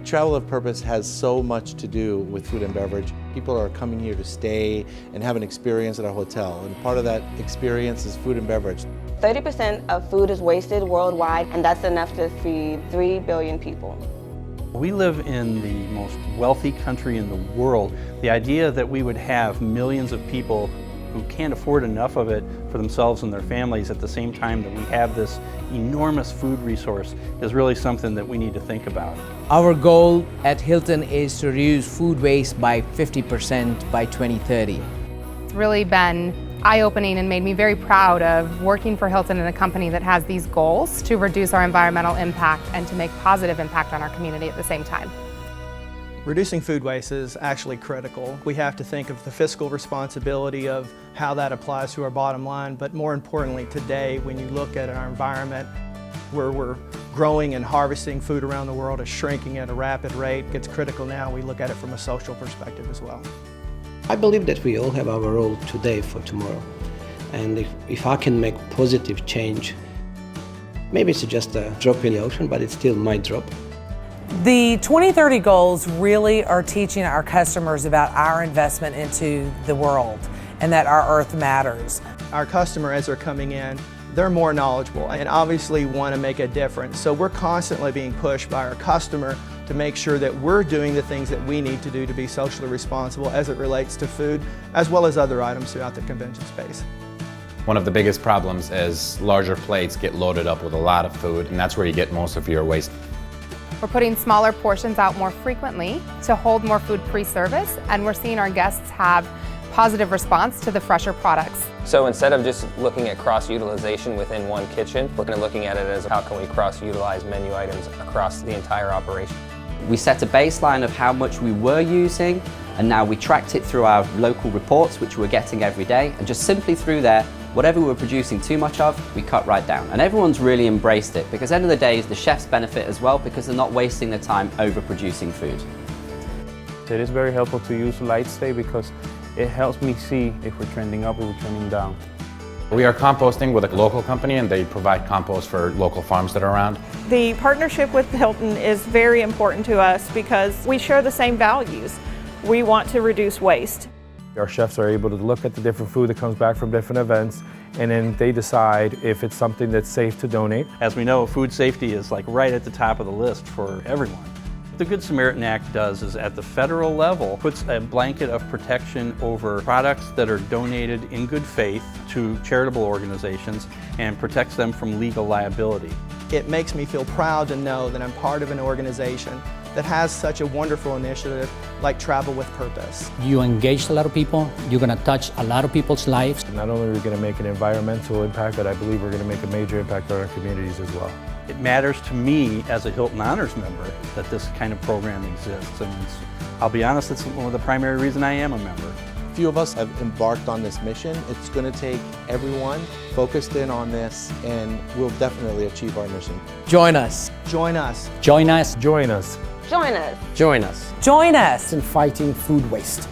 Travel of Purpose has so much to do with food and beverage. People are coming here to stay and have an experience at our hotel, and part of that experience is food and beverage. 30% of food is wasted worldwide, and that's enough to feed 3 billion people. We live in the most wealthy country in the world. The idea that we would have millions of people who can't afford enough of it for themselves and their families at the same time that we have this enormous food resource is really something that we need to think about. Our goal at Hilton is to reduce food waste by 50% by 2030. It's really been eye-opening and made me very proud of working for Hilton in a company that has these goals to reduce our environmental impact and to make positive impact on our community at the same time. Reducing food waste is actually critical. We have to think of the fiscal responsibility of how that applies to our bottom line, but more importantly today, when you look at our environment, where we're growing and harvesting food around the world is shrinking at a rapid rate. It's critical now we look at it from a social perspective as well. I believe that we all have our role today for tomorrow. And if I can make positive change, maybe it's just a drop in the ocean, but it's still my drop. The 2030 goals really are teaching our customers about our investment into the world and that our earth matters. Our customer, as they're coming in, they're more knowledgeable and obviously want to make a difference. So we're constantly being pushed by our customer to make sure that we're doing the things that we need to do to be socially responsible as it relates to food, as well as other items throughout the convention space. One of the biggest problems is larger plates get loaded up with a lot of food, and that's where you get most of your waste. We're putting smaller portions out more frequently to hold more food pre-service, and we're seeing our guests have positive response to the fresher products. So instead of just looking at cross-utilization within one kitchen, we're looking at it as how can we cross-utilize menu items across the entire operation. We set a baseline of how much we were using, and now we tracked it through our local reports, which we're getting every day, and just simply through there, whatever we were producing too much of, we cut right down. And everyone's really embraced it, because at the end of the day, the chefs benefit as well, because they're not wasting their time overproducing food. It is very helpful to use LightStay because it helps me see if we're trending up or we're trending down. We are composting with a local company, and they provide compost for local farms that are around. The partnership with Hilton is very important to us because we share the same values. We want to reduce waste. Our chefs are able to look at the different food that comes back from different events, and then they decide if it's something that's safe to donate. As we know, food safety is like right at the top of the list for everyone. What the Good Samaritan Act does is at the federal level puts a blanket of protection over products that are donated in good faith to charitable organizations and protects them from legal liability. It makes me feel proud to know that I'm part of an organization that has such a wonderful initiative like Travel with Purpose. You engage a lot of people, you're going to touch a lot of people's lives. Not only are we going to make an environmental impact, but I believe we're going to make a major impact on our communities as well. It matters to me as a Hilton Honors member that this kind of program exists, and I'll be honest, it's one of the primary reasons I am a member. A few of us have embarked on this mission. It's going to take everyone focused in on this, and we'll definitely achieve our mission. Join us. Join us. Join us. Join us. Join us. Join us. Join us in fighting food waste.